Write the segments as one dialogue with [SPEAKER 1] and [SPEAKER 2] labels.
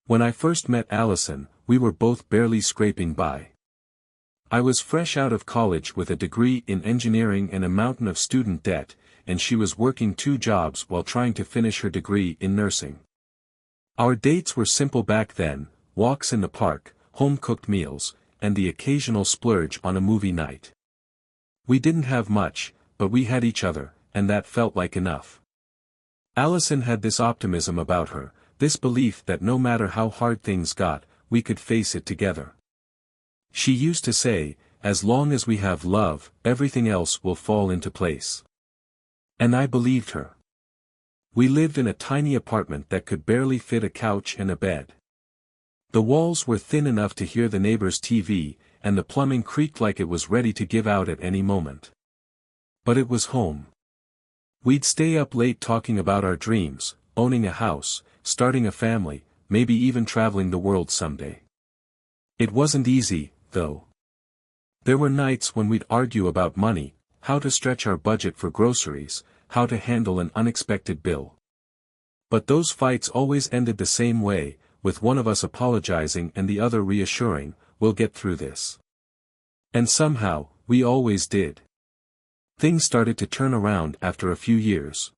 [SPEAKER 1] When I first met Allison, we were both barely scraping by. I was fresh out of college with a degree in engineering and a mountain of student debt, and she was working 2 jobs while trying to finish her degree in nursing. Our dates were simple back then: walks in the park, home-cooked meals, and the occasional splurge on a movie night. We didn't have much, but we had each other, and that felt like enough. Allison had this optimism about her, this belief that no matter how hard things got, we could face it together. She used to say, "As long as we have love, everything else will fall into place." And I believed her. We lived in a tiny apartment that could barely fit a couch and a bed. The walls were thin enough to hear the neighbor's TV, and the plumbing creaked like it was ready to give out at any moment. But it was home. We'd stay up late talking about our dreams, owning a house, starting a family, maybe even traveling the world someday. It wasn't easy, though. There were nights when we'd argue about money, how to stretch our budget for groceries, how to handle an unexpected bill. But those fights always ended the same way, with one of us apologizing and the other reassuring, "We'll get through this." And somehow, we always did. Things started to turn around after a few years.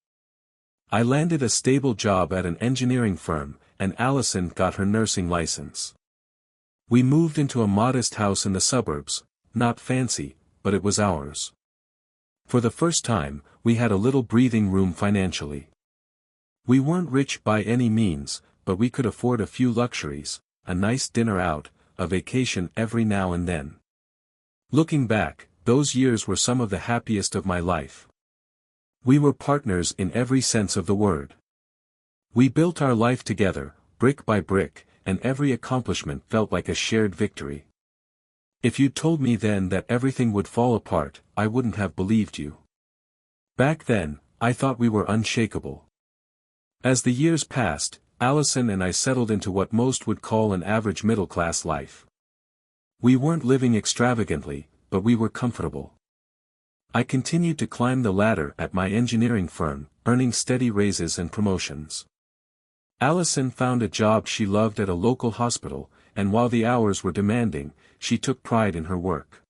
[SPEAKER 1] I landed a stable job at an engineering firm, and Allison got her nursing license. We moved into a modest house in the suburbs, not fancy, but it was ours. For the first time, we had a little breathing room financially. We weren't rich by any means, but we could afford a few luxuries, a nice dinner out, a vacation every now and then. Looking back, those years were some of the happiest of my life. We were partners in every sense of the word. We built our life together, brick by brick, and every accomplishment felt like a shared victory. If you'd told me then that everything would fall apart, I wouldn't have believed you. Back then, I thought we were unshakable. As the years passed, Allison and I settled into what most would call an average middle-class life. We weren't living extravagantly, but we were comfortable. I continued to climb the ladder at my engineering firm, earning steady raises and promotions. Allison found a job she loved at a local hospital, and while the hours were demanding, she took pride in her work.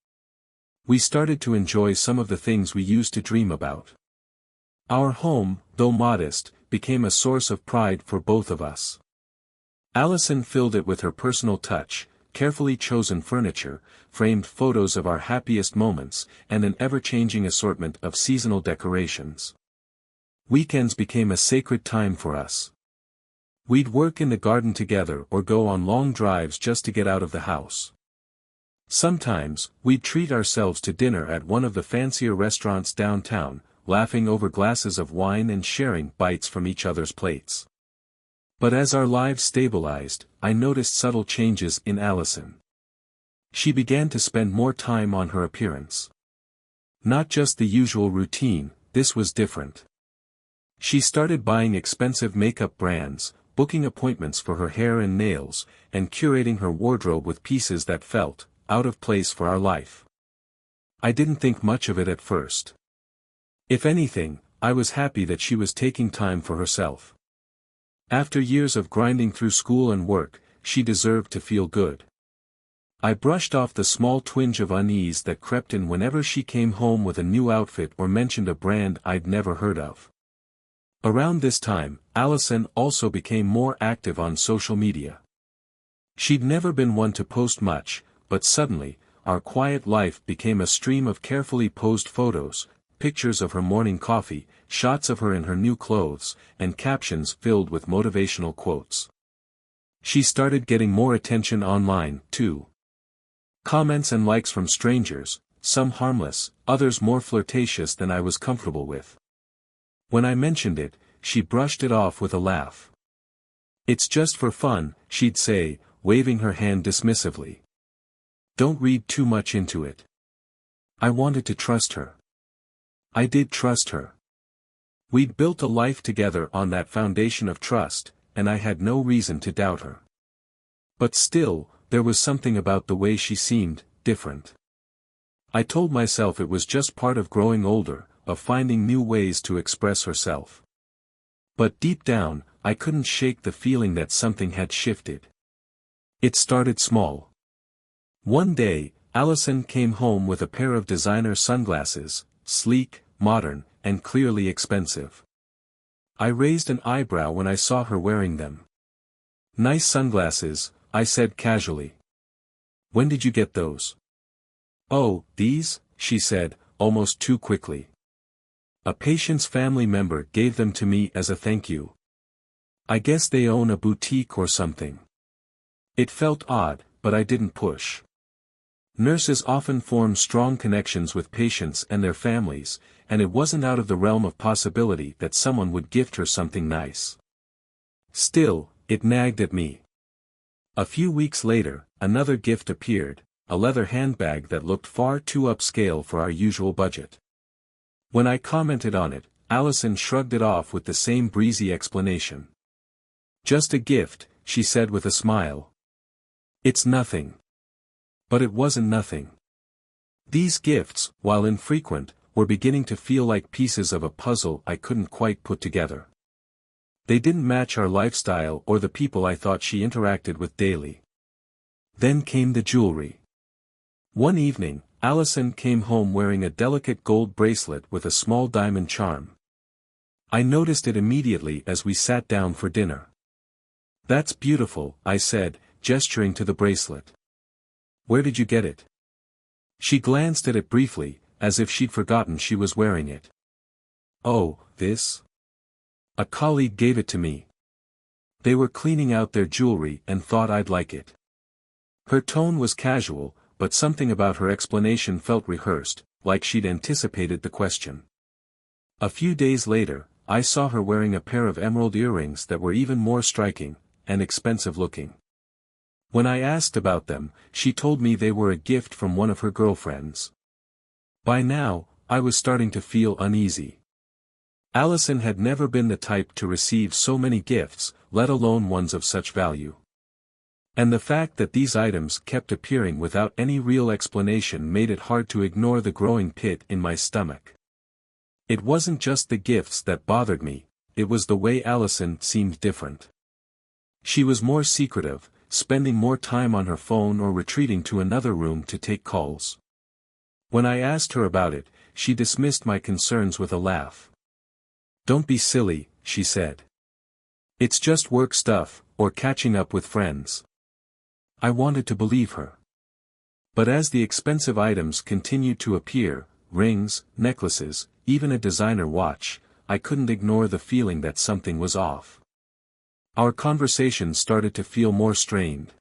[SPEAKER 1] We started to enjoy some of the things we used to dream about. Our home, though modest, became a source of pride for both of us. Allison filled it with her personal touch, carefully chosen furniture, framed photos of our happiest moments, and an ever-changing assortment of seasonal decorations. Weekends became a sacred time for us. We'd work in the garden together or go on long drives just to get out of the house. Sometimes, we'd treat ourselves to dinner at one of the fancier restaurants downtown, laughing over glasses of wine and sharing bites from each other's plates. But as our lives stabilized, I noticed subtle changes in Allison. She began to spend more time on her appearance. Not just the usual routine, this was different. She started buying expensive makeup brands, booking appointments for her hair and nails, and curating her wardrobe with pieces that felt out of place for our life. I didn't think much of it at first. If anything, I was happy that she was taking time for herself. After years of grinding through school and work, she deserved to feel good. I brushed off the small twinge of unease that crept in whenever she came home with a new outfit or mentioned a brand I'd never heard of. Around this time, Allison also became more active on social media. She'd never been one to post much, but suddenly, our quiet life became a stream of carefully posed photos, pictures of her morning coffee, shots of her in her new clothes, and captions filled with motivational quotes. She started getting more attention online, too. Comments and likes from strangers, some harmless, others more flirtatious than I was comfortable with. When I mentioned it, she brushed it off with a laugh. "It's just for fun," she'd say, waving her hand dismissively. "Don't read too much into it." I wanted to trust her. I did trust her. We'd built a life together on that foundation of trust, and I had no reason to doubt her. But still, there was something about the way she seemed different. I told myself it was just part of growing older, of finding new ways to express herself. But deep down, I couldn't shake the feeling that something had shifted. It started small. One day, Allison came home with a pair of designer sunglasses, sleek, modern, and clearly expensive. I raised an eyebrow when I saw her wearing them. "Nice sunglasses," I said casually. "When did you get those?" "Oh, these," she said, almost too quickly. "A patient's family member gave them to me as a thank you. I guess they own a boutique or something." It felt odd, but I didn't push. Nurses often form strong connections with patients and their families, and it wasn't out of the realm of possibility that someone would gift her something nice. Still, it nagged at me. A few weeks later, another gift appeared, a leather handbag that looked far too upscale for our usual budget. When I commented on it, Allison shrugged it off with the same breezy explanation. "Just a gift," she said with a smile. "It's nothing." But it wasn't nothing. These gifts, while infrequent, were beginning to feel like pieces of a puzzle I couldn't quite put together. They didn't match our lifestyle or the people I thought she interacted with daily. Then came the jewelry. One evening, Allison came home wearing a delicate gold bracelet with a small diamond charm. I noticed it immediately as we sat down for dinner. "That's beautiful," I said, gesturing to the bracelet. "Where did you get it?" She glanced at it briefly, as if she'd forgotten she was wearing it. "Oh, this? A colleague gave it to me. They were cleaning out their jewelry and thought I'd like it." Her tone was casual, but something about her explanation felt rehearsed, like she'd anticipated the question. A few days later, I saw her wearing a pair of emerald earrings that were even more striking, and expensive looking. When I asked about them, she told me they were a gift from one of her girlfriends. By now, I was starting to feel uneasy. Allison had never been the type to receive so many gifts, let alone ones of such value. And the fact that these items kept appearing without any real explanation made it hard to ignore the growing pit in my stomach. It wasn't just the gifts that bothered me, it was the way Allison seemed different. She was more secretive, spending more time on her phone or retreating to another room to take calls. When I asked her about it, she dismissed my concerns with a laugh. "Don't be silly," she said. "It's just work stuff, or catching up with friends." I wanted to believe her. But as the expensive items continued to appear, rings, necklaces, even a designer watch, I couldn't ignore the feeling that something was off. Our conversation started to feel more strained.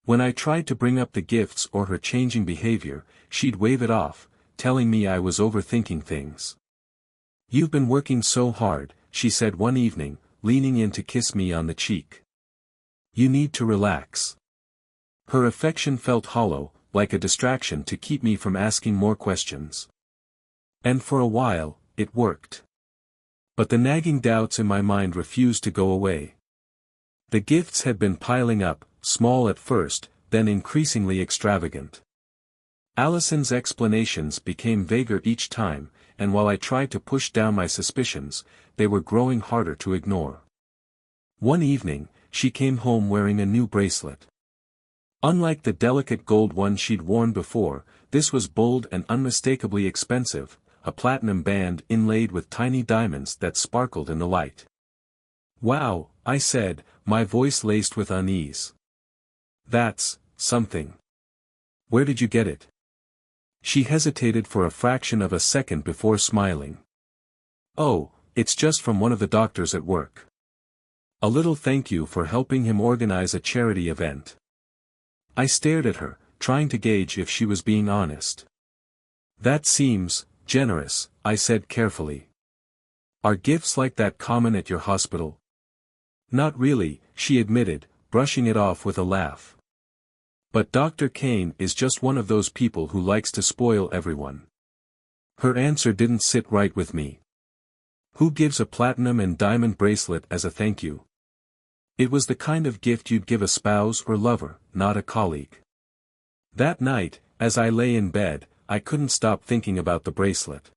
[SPEAKER 1] When I tried to bring up the gifts or her changing behavior, she'd wave it off, telling me I was overthinking things. "You've been working so hard," she said one evening, leaning in to kiss me on the cheek. "You need to relax." Her affection felt hollow, like a distraction to keep me from asking more questions. And for a while, it worked. But the nagging doubts in my mind refused to go away. The gifts had been piling up, small at first, then increasingly extravagant. Allison's explanations became vaguer each time, and while I tried to push down my suspicions, they were growing harder to ignore. One evening, she came home wearing a new bracelet. Unlike the delicate gold one she'd worn before, this was bold and unmistakably expensive, a platinum band inlaid with tiny diamonds that sparkled in the light. "Wow," I said, my voice laced with unease. "That's something. Where did you get it?" She hesitated for a fraction of a second before smiling. "Oh, it's just from one of the doctors at work. A little thank you for helping him organize a charity event." I stared at her, trying to gauge if she was being honest. "That seems generous," I said carefully. "Are gifts like that common at your hospital?" "Not really," she admitted, brushing it off with a laugh. "But Dr. Kane is just one of those people who likes to spoil everyone." Her answer didn't sit right with me. Who gives a platinum and diamond bracelet as a thank you? It was the kind of gift you'd give a spouse or lover, not a colleague. That night, as I lay in bed, I couldn't stop thinking about the bracelet.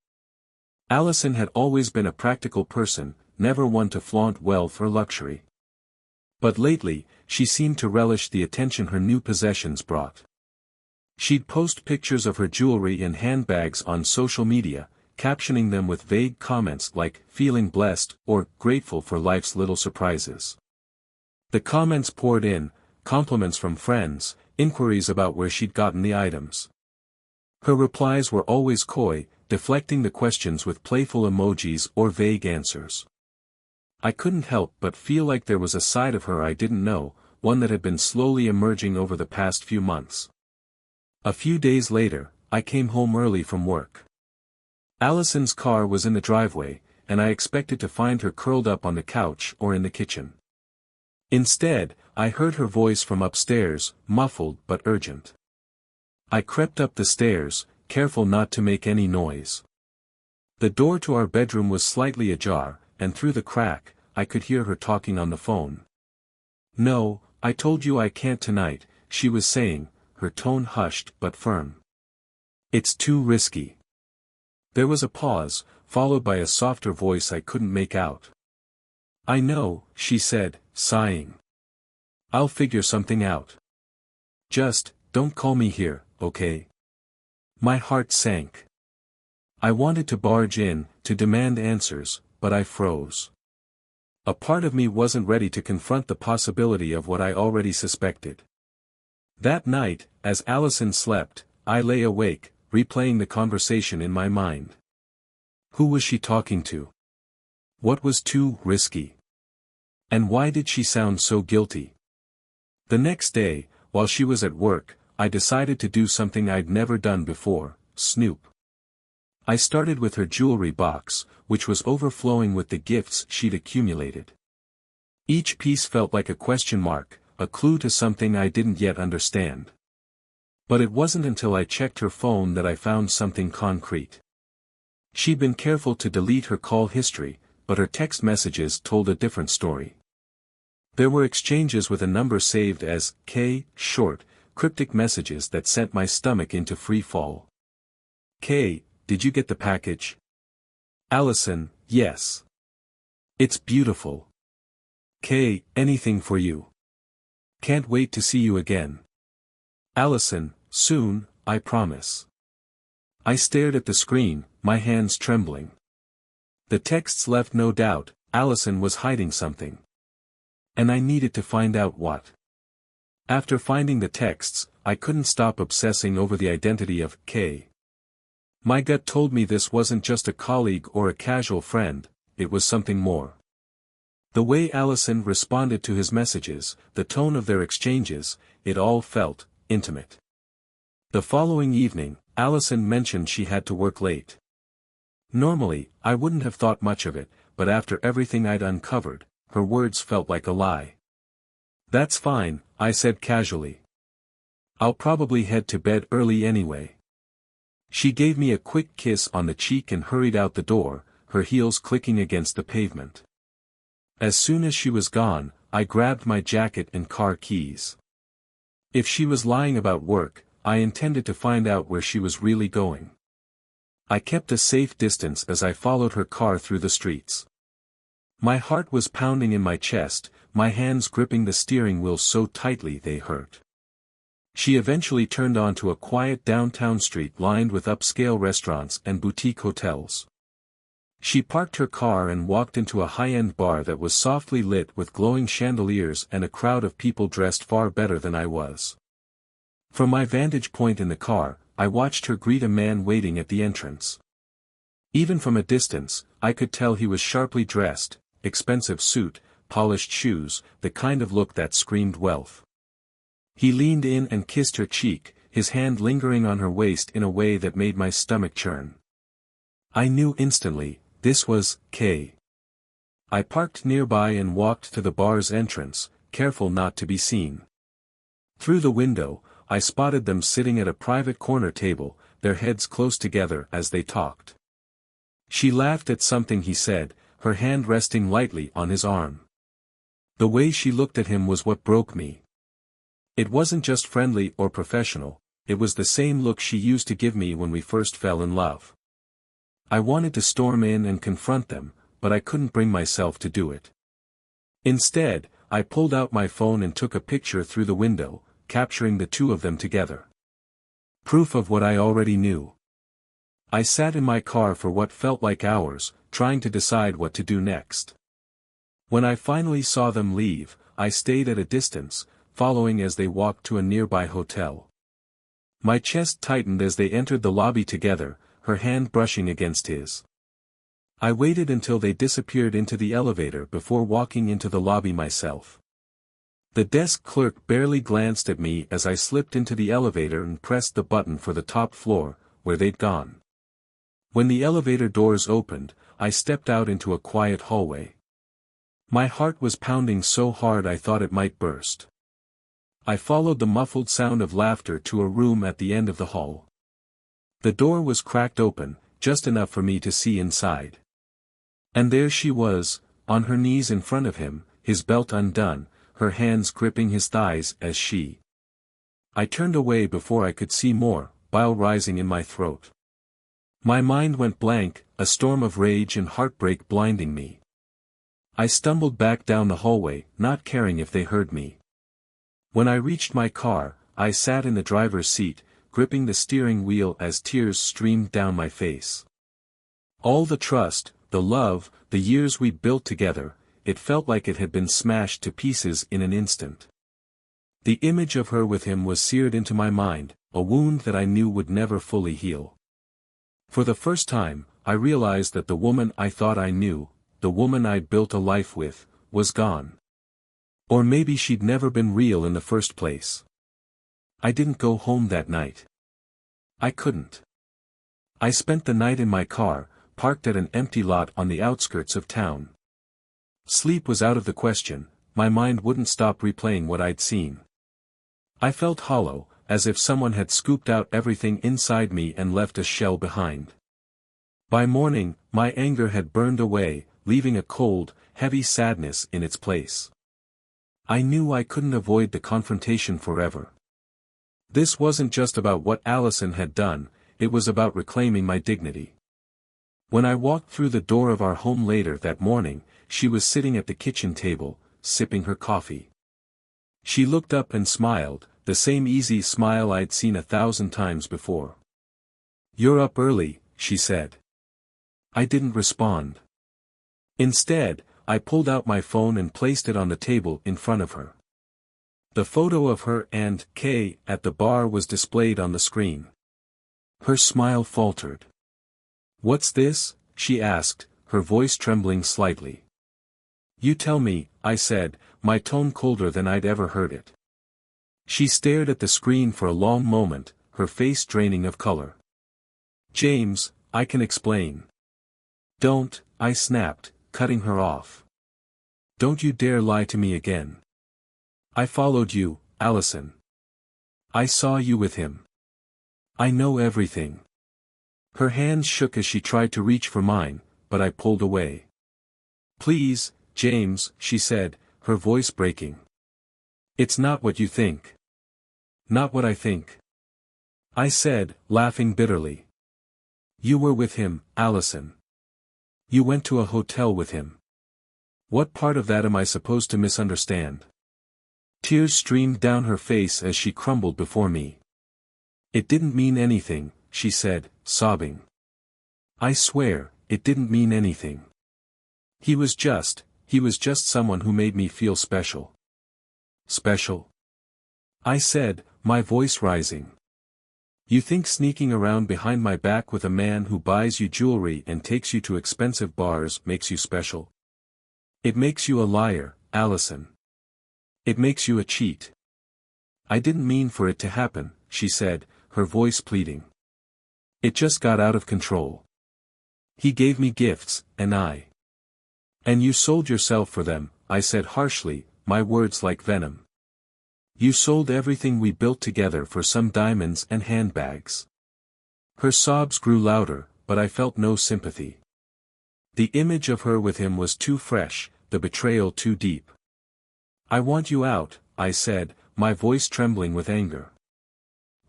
[SPEAKER 1] Allison had always been a practical person, never one to flaunt wealth or luxury. But lately, she seemed to relish the attention her new possessions brought. She'd post pictures of her jewelry and handbags on social media, captioning them with vague comments like, "feeling blessed," or "grateful for life's little surprises." The comments poured in, compliments from friends, inquiries about where she'd gotten the items. Her replies were always coy, deflecting the questions with playful emojis or vague answers. I couldn't help but feel like there was a side of her I didn't know, one that had been slowly emerging over the past few months. A few days later, I came home early from work. Allison's car was in the driveway, and I expected to find her curled up on the couch or in the kitchen. Instead, I heard her voice from upstairs, muffled but urgent. I crept up the stairs, careful not to make any noise. The door to our bedroom was slightly ajar, and through the crack, I could hear her talking on the phone. "No, I told you I can't tonight," she was saying, her tone hushed but firm. "It's too risky." There was a pause, followed by a softer voice I couldn't make out. "I know," she said, sighing. "I'll figure something out. Just, don't call me here, okay?" My heart sank. I wanted to barge in, to demand answers, but I froze. A part of me wasn't ready to confront the possibility of what I already suspected. That night, as Allison slept, I lay awake, replaying the conversation in my mind. Who was she talking to? What was too risky? And why did she sound so guilty? The next day, while she was at work, I decided to do something I'd never done before: snoop. I started with her jewelry box, which was overflowing with the gifts she'd accumulated. Each piece felt like a question mark, a clue to something I didn't yet understand. But it wasn't until I checked her phone that I found something concrete. She'd been careful to delete her call history, but her text messages told a different story. There were exchanges with a number saved as K, short, cryptic messages that sent my stomach into free fall. K, did you get the package? Allison, yes. It's beautiful. K, anything for you. Can't wait to see you again. Allison, soon, I promise. I stared at the screen, my hands trembling. The texts left no doubt, Allison was hiding something. And I needed to find out what. After finding the texts, I couldn't stop obsessing over the identity of K. My gut told me this wasn't just a colleague or a casual friend, it was something more. The way Allison responded to his messages, the tone of their exchanges, it all felt intimate. The following evening, Allison mentioned she had to work late. Normally, I wouldn't have thought much of it, but after everything I'd uncovered, her words felt like a lie. "That's fine," I said casually. "I'll probably head to bed early anyway." She gave me a quick kiss on the cheek and hurried out the door, her heels clicking against the pavement. As soon as she was gone, I grabbed my jacket and car keys. If she was lying about work, I intended to find out where she was really going. I kept a safe distance as I followed her car through the streets. My heart was pounding in my chest, my hands gripping the steering wheel so tightly they hurt. She eventually turned onto a quiet downtown street lined with upscale restaurants and boutique hotels. She parked her car and walked into a high-end bar that was softly lit with glowing chandeliers and a crowd of people dressed far better than I was. From my vantage point in the car, I watched her greet a man waiting at the entrance. Even from a distance, I could tell he was sharply dressed, expensive suit, polished shoes, the kind of look that screamed wealth. He leaned in and kissed her cheek, his hand lingering on her waist in a way that made my stomach churn. I knew instantly, this was K. I parked nearby and walked to the bar's entrance, careful not to be seen. Through the window, I spotted them sitting at a private corner table, their heads close together as they talked. She laughed at something he said, her hand resting lightly on his arm. The way she looked at him was what broke me. It wasn't just friendly or professional, it was the same look she used to give me when we first fell in love. I wanted to storm in and confront them, but I couldn't bring myself to do it. Instead, I pulled out my phone and took a picture through the window, capturing the two of them together. Proof of what I already knew. I sat in my car for what felt like hours, trying to decide what to do next. When I finally saw them leave, I stayed at a distance, following as they walked to a nearby hotel. My chest tightened as they entered the lobby together, her hand brushing against his. I waited until they disappeared into the elevator before walking into the lobby myself. The desk clerk barely glanced at me as I slipped into the elevator and pressed the button for the top floor, where they'd gone. When the elevator doors opened, I stepped out into a quiet hallway. My heart was pounding so hard I thought it might burst. I followed the muffled sound of laughter to a room at the end of the hall. The door was cracked open, just enough for me to see inside. And there she was, on her knees in front of him, his belt undone, her hands gripping his thighs as she. I turned away before I could see more, bile rising in my throat. My mind went blank, a storm of rage and heartbreak blinding me. I stumbled back down the hallway, not caring if they heard me. When I reached my car, I sat in the driver's seat, gripping the steering wheel as tears streamed down my face. All the trust, the love, the years we'd built together, it felt like it had been smashed to pieces in an instant. The image of her with him was seared into my mind, a wound that I knew would never fully heal. For the first time, I realized that the woman I thought I knew, the woman I'd built a life with, was gone. Or maybe she'd never been real in the first place. I didn't go home that night. I couldn't. I spent the night in my car, parked at an empty lot on the outskirts of town. Sleep was out of the question, my mind wouldn't stop replaying what I'd seen. I felt hollow, as if someone had scooped out everything inside me and left a shell behind. By morning, my anger had burned away, leaving a cold, heavy sadness in its place. I knew I couldn't avoid the confrontation forever. This wasn't just about what Allison had done, it was about reclaiming my dignity. When I walked through the door of our home later that morning, she was sitting at the kitchen table, sipping her coffee. She looked up and smiled, the same easy smile I'd seen 1,000 times before. "You're up early," she said. I didn't respond. Instead, I pulled out my phone and placed it on the table in front of her. The photo of her and Kay at the bar was displayed on the screen. Her smile faltered. "What's this?" she asked, her voice trembling slightly. "You tell me," I said, my tone colder than I'd ever heard it. She stared at the screen for a long moment, her face draining of color. "James, I can explain." "Don't," I snapped, cutting her off. "Don't you dare lie to me again. I followed you, Allison. I saw you with him. I know everything." Her hands shook as she tried to reach for mine, but I pulled away. "Please, James," she said, her voice breaking. "It's not what you think." "Not what I think," I said, laughing bitterly. "You were with him, Allison. You went to a hotel with him. What part of that am I supposed to misunderstand?" Tears streamed down her face as she crumbled before me. "It didn't mean anything," she said, sobbing. "I swear, it didn't mean anything. He was just someone who made me feel special." "Special?" I said, my voice rising. "You think sneaking around behind my back with a man who buys you jewelry and takes you to expensive bars makes you special? It makes you a liar, Allison. It makes you a cheat." "I didn't mean for it to happen," she said, her voice pleading. "It just got out of control. He gave me gifts, and you sold yourself for them," I said harshly, my words like venom. "You sold everything we built together for some diamonds and handbags." Her sobs grew louder, but I felt no sympathy. The image of her with him was too fresh, the betrayal too deep. "I want you out," I said, my voice trembling with anger.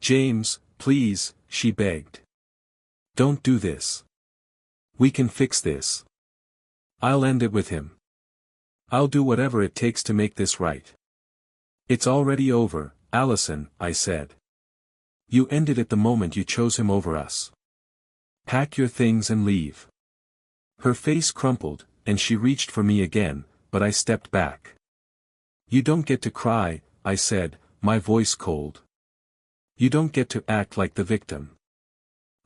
[SPEAKER 1] "James, please," she begged. "Don't do this. We can fix this. I'll end it with him. I'll do whatever it takes to make this right. It's already over, Allison, I said. You ended it the moment you chose him over us. Pack your things and leave. Her face crumpled, and she reached for me again, but I stepped back. You don't get to cry, I said, my voice cold. You don't get to act like the victim.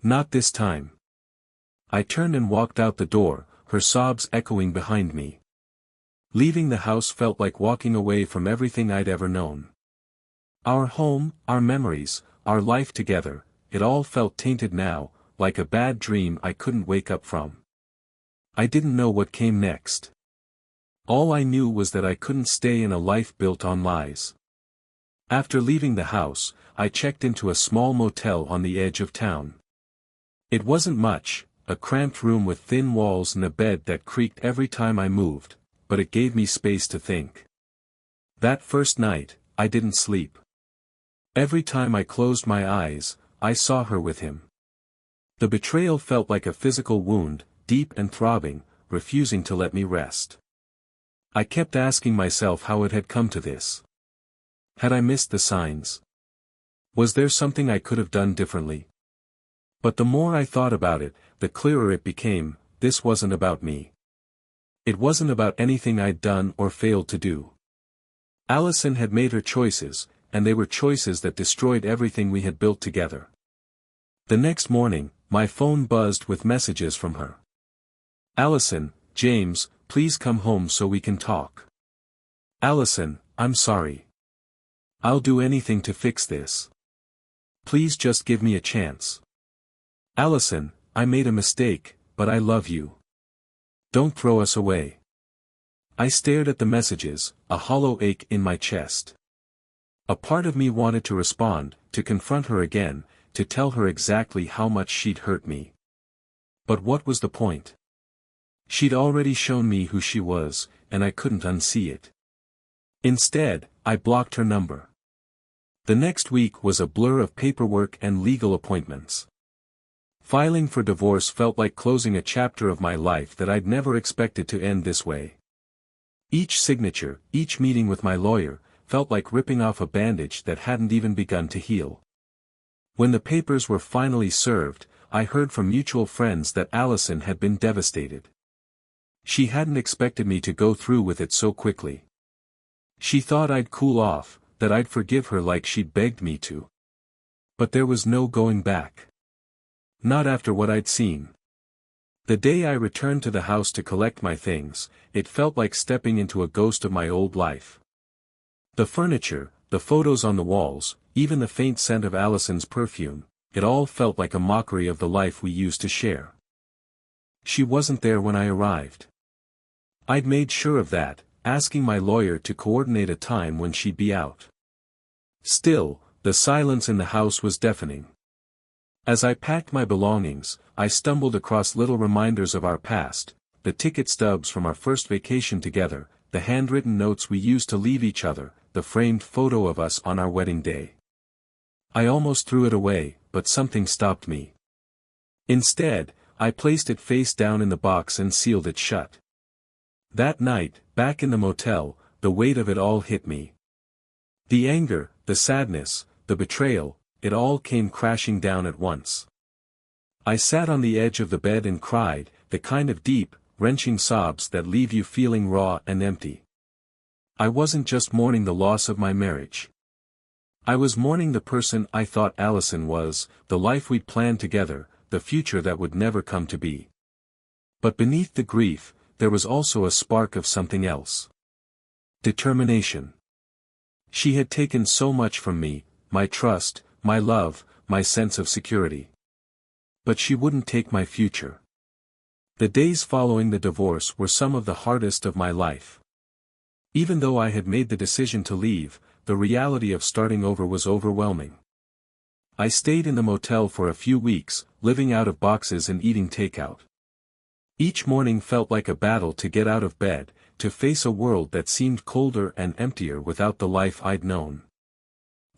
[SPEAKER 1] Not this time. I turned and walked out the door, her sobs echoing behind me. Leaving the house felt like walking away from everything I'd ever known. Our home, our memories, our life together, it all felt tainted now, like a bad dream I couldn't wake up from. I didn't know what came next. All I knew was that I couldn't stay in a life built on lies. After leaving the house, I checked into a small motel on the edge of town. It wasn't much, a cramped room with thin walls and a bed that creaked every time I moved, but it gave me space to think. That first night, I didn't sleep. Every time I closed my eyes, I saw her with him. The betrayal felt like a physical wound, deep and throbbing, refusing to let me rest. I kept asking myself how it had come to this. Had I missed the signs? Was there something I could have done differently? But the more I thought about it, the clearer it became, this wasn't about me. It wasn't about anything I'd done or failed to do. Allison had made her choices, and they were choices that destroyed everything we had built together. The next morning, my phone buzzed with messages from her. Allison, James, please come home so we can talk. Allison, I'm sorry. I'll do anything to fix this. Please just give me a chance. Allison, I made a mistake, but I love you. Don't throw us away. I stared at the messages, a hollow ache in my chest. A part of me wanted to respond, to confront her again, to tell her exactly how much she'd hurt me. But what was the point? She'd already shown me who she was, and I couldn't unsee it. Instead, I blocked her number. The next week was a blur of paperwork and legal appointments. Filing for divorce felt like closing a chapter of my life that I'd never expected to end this way. Each signature, each meeting with my lawyer, felt like ripping off a bandage that hadn't even begun to heal. When the papers were finally served, I heard from mutual friends that Allison had been devastated. She hadn't expected me to go through with it so quickly. She thought I'd cool off, that I'd forgive her like she'd begged me to. But there was no going back. Not after what I'd seen. The day I returned to the house to collect my things, it felt like stepping into a ghost of my old life. The furniture, the photos on the walls, even the faint scent of Allison's perfume, it all felt like a mockery of the life we used to share. She wasn't there when I arrived. I'd made sure of that, asking my lawyer to coordinate a time when she'd be out. Still, the silence in the house was deafening. As I packed my belongings, I stumbled across little reminders of our past, the ticket stubs from our first vacation together, the handwritten notes we used to leave each other, the framed photo of us on our wedding day. I almost threw it away, but something stopped me. Instead, I placed it face down in the box and sealed it shut. That night, back in the motel, the weight of it all hit me. The anger, the sadness, the betrayal, it all came crashing down at once. I sat on the edge of the bed and cried, the kind of deep, wrenching sobs that leave you feeling raw and empty. I wasn't just mourning the loss of my marriage. I was mourning the person I thought Allison was, the life we'd planned together, the future that would never come to be. But beneath the grief, there was also a spark of something else. Determination. She had taken so much from me, my trust, my love, my sense of security. But she wouldn't take my future. The days following the divorce were some of the hardest of my life. Even though I had made the decision to leave, the reality of starting over was overwhelming. I stayed in the motel for a few weeks, living out of boxes and eating takeout. Each morning felt like a battle to get out of bed, to face a world that seemed colder and emptier without the life I'd known.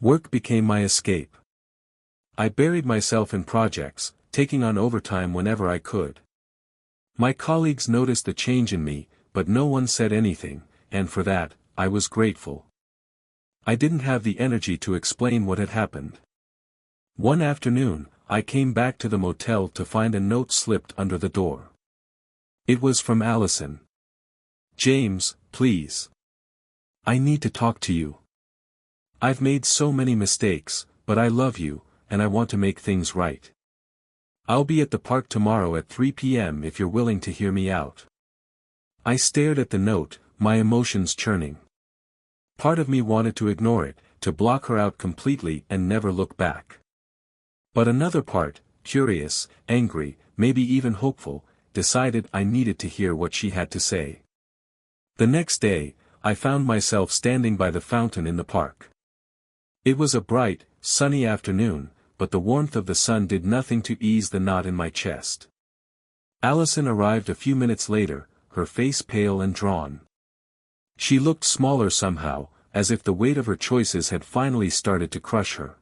[SPEAKER 1] Work became my escape. I buried myself in projects, taking on overtime whenever I could. My colleagues noticed the change in me, but no one said anything, and for that, I was grateful. I didn't have the energy to explain what had happened. One afternoon, I came back to the motel to find a note slipped under the door. It was from Allison. "James, please. I need to talk to you. I've made so many mistakes, but I love you, and I want to make things right. I'll be at the park tomorrow at 3 p.m. if you're willing to hear me out." I stared at the note, my emotions churning. Part of me wanted to ignore it, to block her out completely and never look back. But another part, curious, angry, maybe even hopeful, decided I needed to hear what she had to say. The next day, I found myself standing by the fountain in the park. It was a bright, sunny afternoon, but the warmth of the sun did nothing to ease the knot in my chest. Allison arrived a few minutes later, her face pale and drawn. She looked smaller somehow, as if the weight of her choices had finally started to crush her.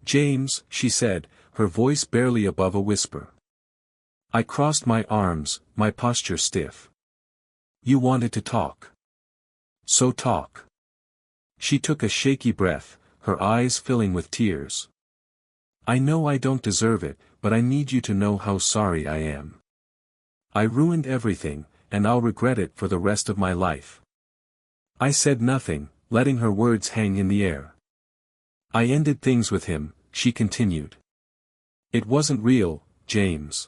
[SPEAKER 1] "James," she said, her voice barely above a whisper. I crossed my arms, my posture stiff. "You wanted to talk. So talk." She took a shaky breath, her eyes filling with tears. "I know I don't deserve it, but I need you to know how sorry I am. I ruined everything, and I'll regret it for the rest of my life." I said nothing, letting her words hang in the air. "I ended things with him," she continued. "It wasn't real, James.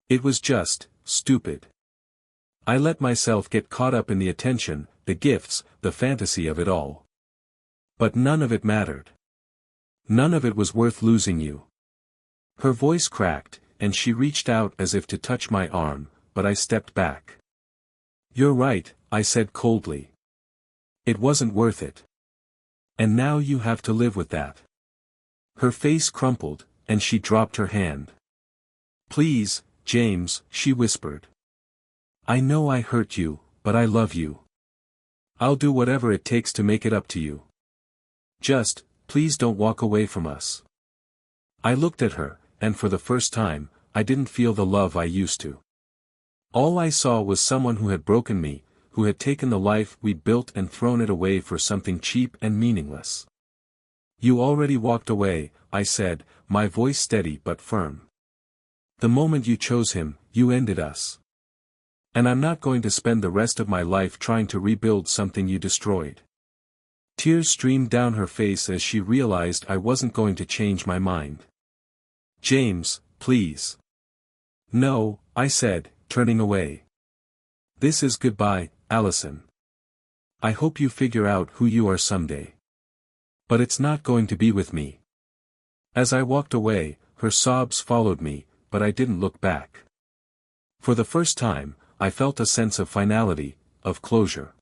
[SPEAKER 1] It was just, stupid. I let myself get caught up in the attention, the gifts, the fantasy of it all. But none of it mattered. None of it was worth losing you." Her voice cracked, and she reached out as if to touch my arm, but I stepped back. "You're right," I said coldly. "It wasn't worth it. And now you have to live with that." Her face crumpled, and she dropped her hand. "Please, James," she whispered. "I know I hurt you, but I love you. I'll do whatever it takes to make it up to you. Just, please don't walk away from us." I looked at her, and for the first time, I didn't feel the love I used to. All I saw was someone who had broken me, who had taken the life we'd built and thrown it away for something cheap and meaningless. "You already walked away," I said, my voice steady but firm. "The moment you chose him, you ended us. And I'm not going to spend the rest of my life trying to rebuild something you destroyed." Tears streamed down her face as she realized I wasn't going to change my mind. "James, please." "No," I said, turning away. "This is goodbye, Allison. I hope you figure out who you are someday. But it's not going to be with me." As I walked away, her sobs followed me, but I didn't look back. For the first time, I felt a sense of finality, of closure.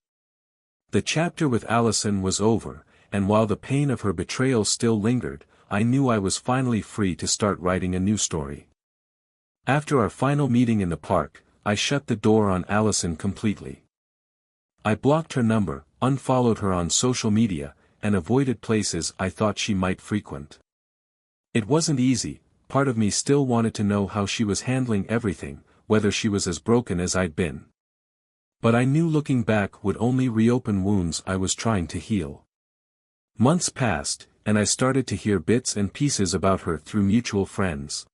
[SPEAKER 1] The chapter with Allison was over, and while the pain of her betrayal still lingered, I knew I was finally free to start writing a new story. After our final meeting in the park, I shut the door on Allison completely. I blocked her number, unfollowed her on social media, and avoided places I thought she might frequent. It wasn't easy, part of me still wanted to know how she was handling everything, whether she was as broken as I'd been. But I knew looking back would only reopen wounds I was trying to heal. Months passed, and I started to hear bits and pieces about her through mutual friends.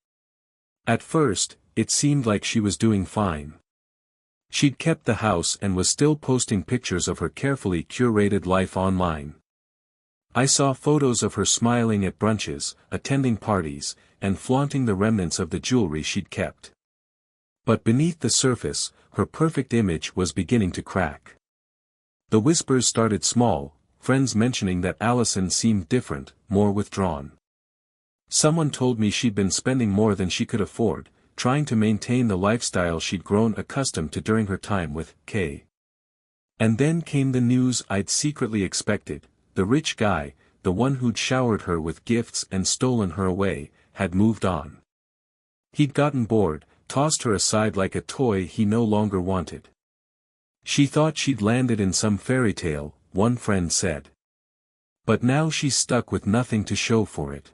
[SPEAKER 1] At first, it seemed like she was doing fine. She'd kept the house and was still posting pictures of her carefully curated life online. I saw photos of her smiling at brunches, attending parties, and flaunting the remnants of the jewelry she'd kept. But beneath the surface, her perfect image was beginning to crack. The whispers started small, friends mentioning that Allison seemed different, more withdrawn. Someone told me she'd been spending more than she could afford, trying to maintain the lifestyle she'd grown accustomed to during her time with Kay. And then came the news I'd secretly expected: the rich guy, the one who'd showered her with gifts and stolen her away, had moved on. He'd gotten bored, tossed her aside like a toy he no longer wanted. She thought she'd landed in some fairy tale, one friend said. But now she's stuck with nothing to show for it.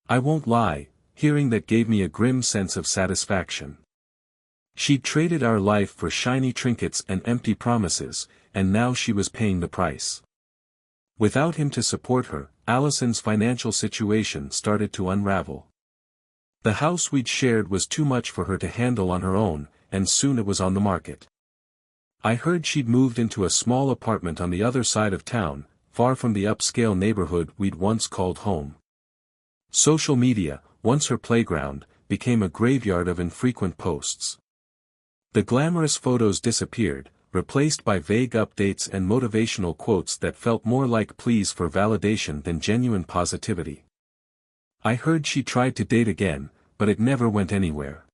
[SPEAKER 1] I won't lie, hearing that gave me a grim sense of satisfaction. She'd traded our life for shiny trinkets and empty promises, and now she was paying the price. Without him to support her, Allison's financial situation started to unravel. The house we'd shared was too much for her to handle on her own, and soon it was on the market. I heard she'd moved into a small apartment on the other side of town, far from the upscale neighborhood we'd once called home. Social media, once her playground, became a graveyard of infrequent posts. The glamorous photos disappeared, replaced by vague updates and motivational quotes that felt more like pleas for validation than genuine positivity. I heard she tried to date again, but it never went anywhere.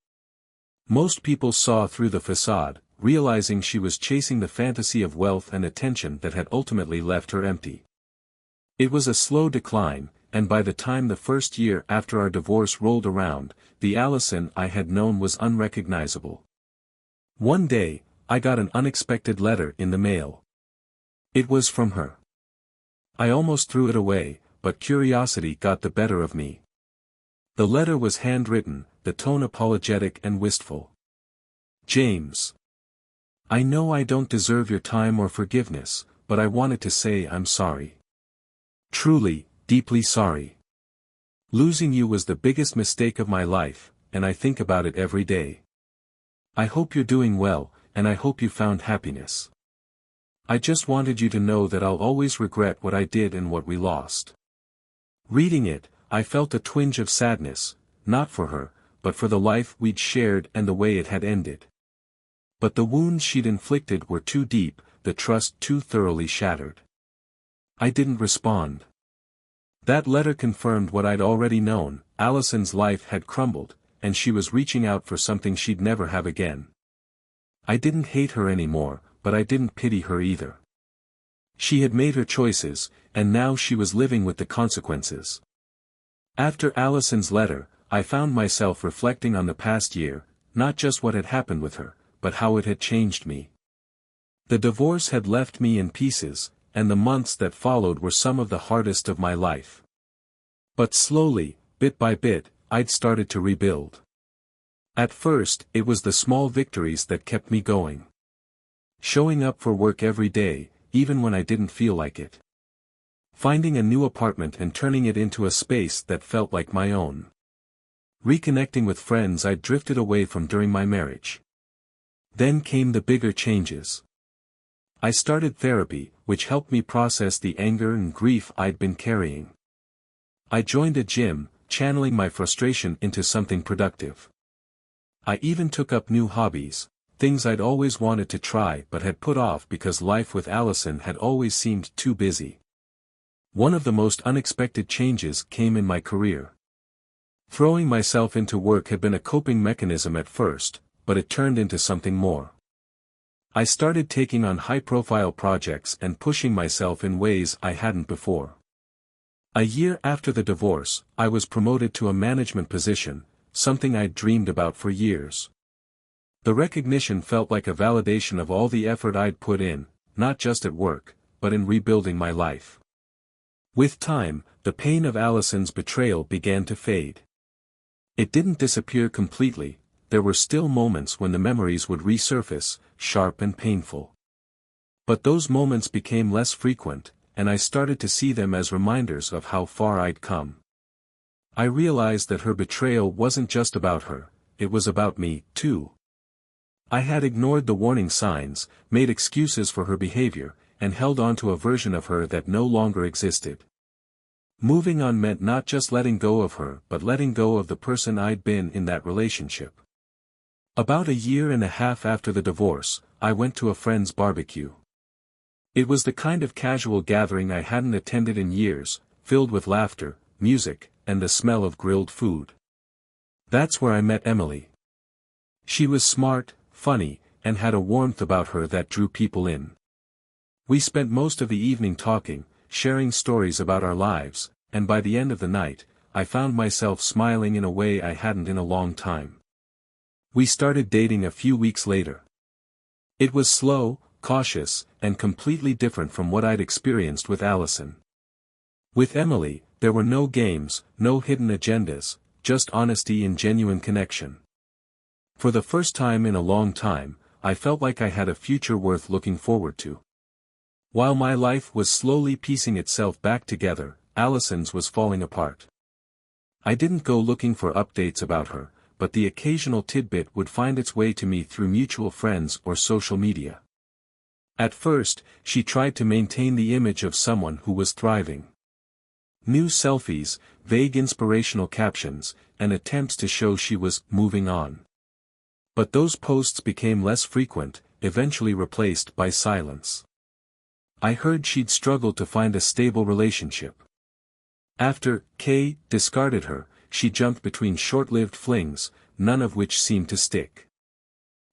[SPEAKER 1] Most people saw through the facade, realizing she was chasing the fantasy of wealth and attention that had ultimately left her empty. It was a slow decline, and by the time the first year after our divorce rolled around, the Allison I had known was unrecognizable. One day, I got an unexpected letter in the mail. It was from her. I almost threw it away, but curiosity got the better of me. The letter was handwritten, the tone apologetic and wistful. James. I know I don't deserve your time or forgiveness, but I wanted to say I'm sorry. Truly, deeply sorry. Losing you was the biggest mistake of my life, and I think about it every day. I hope you're doing well, and I hope you found happiness. I just wanted you to know that I'll always regret what I did and what we lost. Reading it, I felt a twinge of sadness, not for her, but for the life we'd shared and the way it had ended. But the wounds she'd inflicted were too deep, the trust too thoroughly shattered. I didn't respond. That letter confirmed what I'd already known: Allison's life had crumbled, and she was reaching out for something she'd never have again. I didn't hate her anymore, but I didn't pity her either. She had made her choices, and now she was living with the consequences. After Allison's letter, I found myself reflecting on the past year, not just what had happened with her, but how it had changed me. The divorce had left me in pieces, and the months that followed were some of the hardest of my life. But slowly, bit by bit, I'd started to rebuild. At first, it was the small victories that kept me going. Showing up for work every day, even when I didn't feel like it. Finding a new apartment and turning it into a space that felt like my own. Reconnecting with friends I'd drifted away from during my marriage. Then came the bigger changes. I started therapy, which helped me process the anger and grief I'd been carrying. I joined a gym, channeling my frustration into something productive. I even took up new hobbies, things I'd always wanted to try but had put off because life with Allison had always seemed too busy. One of the most unexpected changes came in my career. Throwing myself into work had been a coping mechanism at first, but it turned into something more. I started taking on high-profile projects and pushing myself in ways I hadn't before. A year after the divorce, I was promoted to a management position, something I'd dreamed about for years. The recognition felt like a validation of all the effort I'd put in, not just at work, but in rebuilding my life. With time, the pain of Allison's betrayal began to fade. It didn't disappear completely. There were still moments when the memories would resurface, sharp and painful. But those moments became less frequent, and I started to see them as reminders of how far I'd come. I realized that her betrayal wasn't just about her, it was about me, too. I had ignored the warning signs, made excuses for her behavior, and held on to a version of her that no longer existed. Moving on meant not just letting go of her but letting go of the person I'd been in that relationship. About a year and a half after the divorce, I went to a friend's barbecue. It was the kind of casual gathering I hadn't attended in years, filled with laughter, music, and the smell of grilled food. That's where I met Emily. She was smart, funny, and had a warmth about her that drew people in. We spent most of the evening talking, sharing stories about our lives, and by the end of the night, I found myself smiling in a way I hadn't in a long time. We started dating a few weeks later. It was slow, cautious, and completely different from what I'd experienced with Allison. With Emily, there were no games, no hidden agendas, just honesty and genuine connection. For the first time in a long time, I felt like I had a future worth looking forward to. While my life was slowly piecing itself back together, Allison's was falling apart. I didn't go looking for updates about her, but the occasional tidbit would find its way to me through mutual friends or social media. At first, she tried to maintain the image of someone who was thriving. New selfies, vague inspirational captions, and attempts to show she was moving on. But those posts became less frequent, eventually replaced by silence. I heard she'd struggled to find a stable relationship. After Kay discarded her, she jumped between short-lived flings, none of which seemed to stick.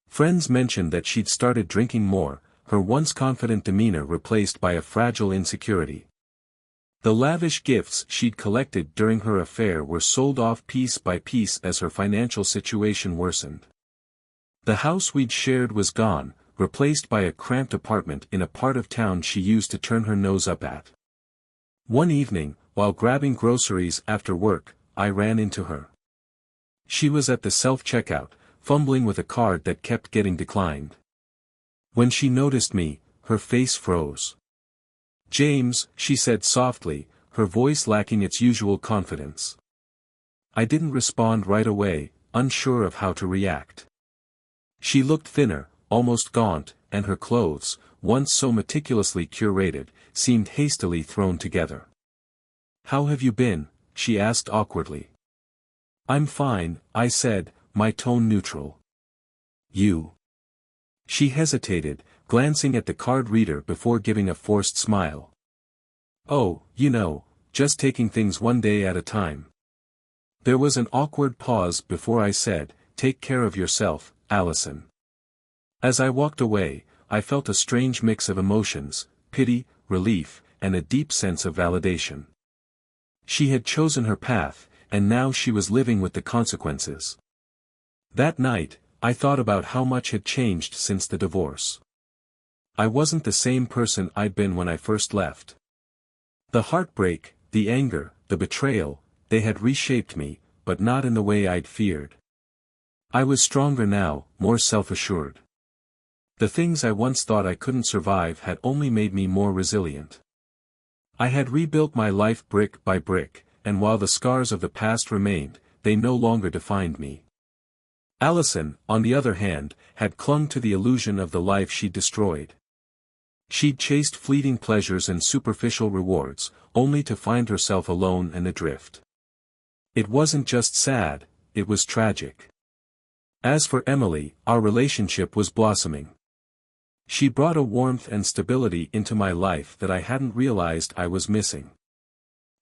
[SPEAKER 1] Friends mentioned that she'd started drinking more, her once confident demeanor replaced by a fragile insecurity. The lavish gifts she'd collected during her affair were sold off piece by piece as her financial situation worsened. The house we'd shared was gone, replaced by a cramped apartment in a part of town she used to turn her nose up at. One evening, while grabbing groceries after work, I ran into her. She was at the self-checkout, fumbling with a card that kept getting declined. When she noticed me, her face froze. "James," she said softly, her voice lacking its usual confidence. I didn't respond right away, unsure of how to react. She looked thinner, almost gaunt, and her clothes, once so meticulously curated, seemed hastily thrown together. "How have you been?" she asked awkwardly. "I'm fine," I said, my tone neutral. "You?" She hesitated, glancing at the card reader before giving a forced smile. "Oh, just taking things one day at a time." There was an awkward pause before I said, "Take care of yourself, Allison." As I walked away, I felt a strange mix of emotions, pity, relief, and a deep sense of validation. She had chosen her path, and now she was living with the consequences. That night, I thought about how much had changed since the divorce. I wasn't the same person I'd been when I first left. The heartbreak, the anger, the betrayal, they had reshaped me, but not in the way I'd feared. I was stronger now, more self-assured. The things I once thought I couldn't survive had only made me more resilient. I had rebuilt my life brick by brick, and while the scars of the past remained, they no longer defined me. Allison, on the other hand, had clung to the illusion of the life she'd destroyed. She'd chased fleeting pleasures and superficial rewards, only to find herself alone and adrift. It wasn't just sad, it was tragic. As for Emily, our relationship was blossoming. She brought a warmth and stability into my life that I hadn't realized I was missing.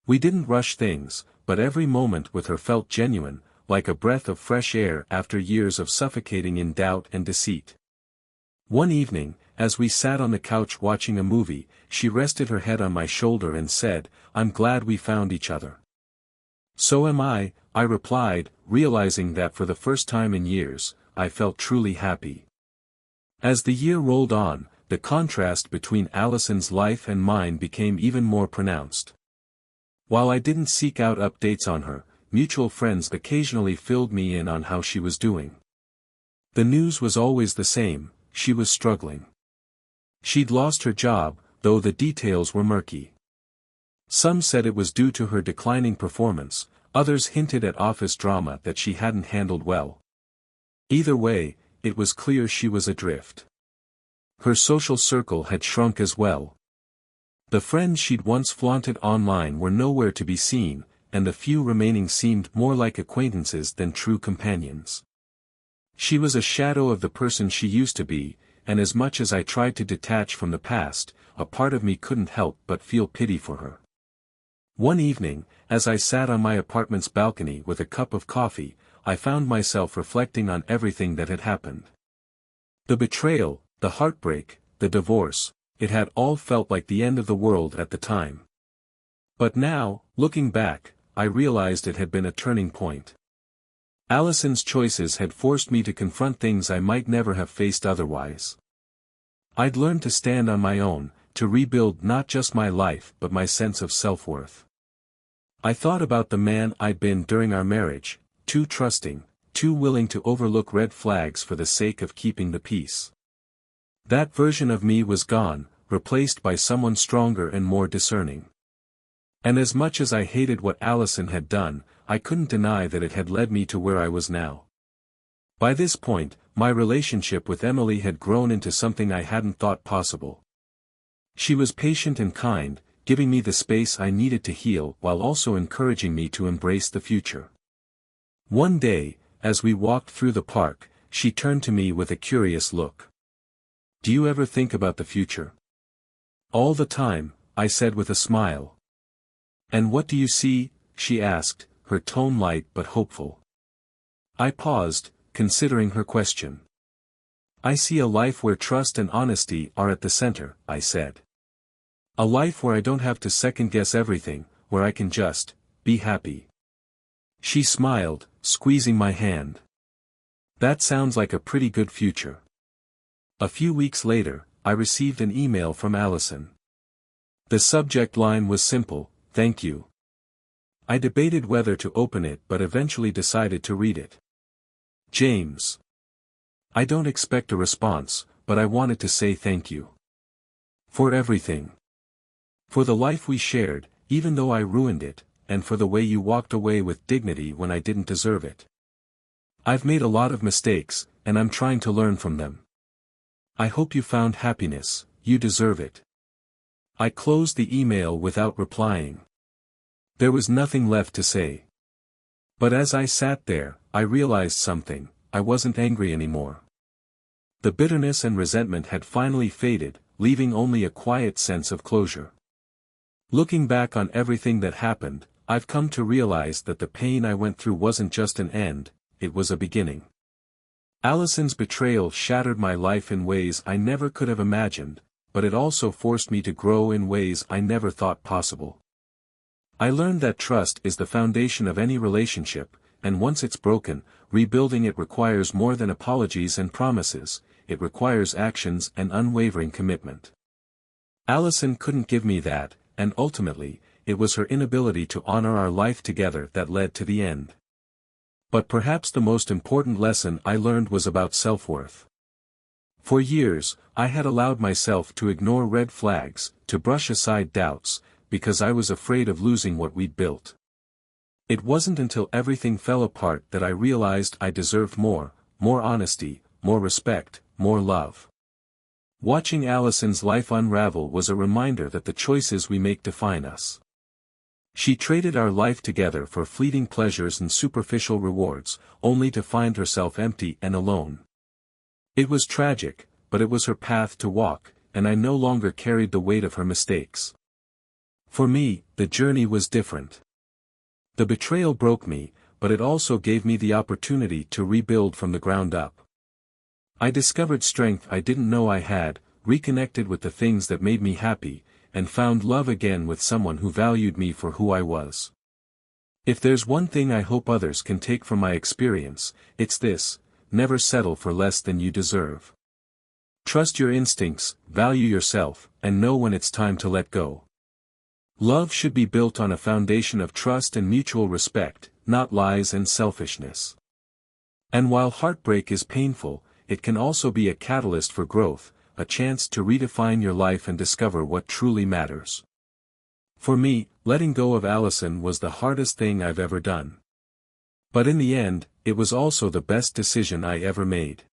[SPEAKER 1] We didn't rush things, but every moment with her felt genuine, like a breath of fresh air after years of suffocating in doubt and deceit. One evening, as we sat on the couch watching a movie, she rested her head on my shoulder and said, "I'm glad we found each other." "So am I," I replied, realizing that for the first time in years, I felt truly happy. As the year rolled on, the contrast between Allison's life and mine became even more pronounced. While I didn't seek out updates on her, mutual friends occasionally filled me in on how she was doing. The news was always the same: she was struggling. She'd lost her job, though the details were murky. Some said it was due to her declining performance, others hinted at office drama that she hadn't handled well. Either way, it was clear she was adrift. Her social circle had shrunk as well. The friends she'd once flaunted online were nowhere to be seen, and the few remaining seemed more like acquaintances than true companions. She was a shadow of the person she used to be, and as much as I tried to detach from the past, a part of me couldn't help but feel pity for her. One evening, as I sat on my apartment's balcony with a cup of coffee, I found myself reflecting on everything that had happened. The betrayal, the heartbreak, the divorce, it had all felt like the end of the world at the time. But now, looking back, I realized it had been a turning point. Allison's choices had forced me to confront things I might never have faced otherwise. I'd learned to stand on my own, to rebuild not just my life but my sense of self-worth. I thought about the man I'd been during our marriage, too trusting, too willing to overlook red flags for the sake of keeping the peace. That version of me was gone, replaced by someone stronger and more discerning. And as much as I hated what Allison had done, I couldn't deny that it had led me to where I was now. By this point, my relationship with Emily had grown into something I hadn't thought possible. She was patient and kind, giving me the space I needed to heal while also encouraging me to embrace the future. One day, as we walked through the park, she turned to me with a curious look. "Do you ever think about the future?" "All the time," I said with a smile. "And what do you see?" she asked, her tone light but hopeful. I paused, considering her question. "I see a life where trust and honesty are at the center," I said. "A life where I don't have to second-guess everything, where I can just be happy." She smiled, squeezing my hand. "That sounds like a pretty good future." A few weeks later, I received an email from Allison. The subject line was simple: "Thank you." I debated whether to open it but eventually decided to read it. "James. I don't expect a response, but I wanted to say thank you. For everything. For the life we shared, even though I ruined it, and for the way you walked away with dignity when I didn't deserve it. I've made a lot of mistakes, and I'm trying to learn from them. I hope you found happiness, you deserve it." I closed the email without replying. There was nothing left to say. But as I sat there, I realized something: I wasn't angry anymore. The bitterness and resentment had finally faded, leaving only a quiet sense of closure. Looking back on everything that happened, I've come to realize that the pain I went through wasn't just an end, it was a beginning. Allison's betrayal shattered my life in ways I never could have imagined, but it also forced me to grow in ways I never thought possible. I learned that trust is the foundation of any relationship, and once it's broken, rebuilding it requires more than apologies and promises, it requires actions and unwavering commitment. Allison couldn't give me that, and ultimately, it was her inability to honor our life together that led to the end. But perhaps the most important lesson I learned was about self-worth. For years, I had allowed myself to ignore red flags, to brush aside doubts, because I was afraid of losing what we'd built. It wasn't until everything fell apart that I realized I deserved more honesty, more respect, more love. Watching Allison's life unravel was a reminder that the choices we make define us. She traded our life together for fleeting pleasures and superficial rewards, only to find herself empty and alone. It was tragic, but it was her path to walk, and I no longer carried the weight of her mistakes. For me, the journey was different. The betrayal broke me, but it also gave me the opportunity to rebuild from the ground up. I discovered strength I didn't know I had, reconnected with the things that made me happy, and found love again with someone who valued me for who I was. If there's one thing I hope others can take from my experience, it's this: never settle for less than you deserve. Trust your instincts, value yourself, and know when it's time to let go. Love should be built on a foundation of trust and mutual respect, not lies and selfishness. And while heartbreak is painful, it can also be a catalyst for growth, a chance to redefine your life and discover what truly matters. For me, letting go of Allison was the hardest thing I've ever done. But in the end, it was also the best decision I ever made.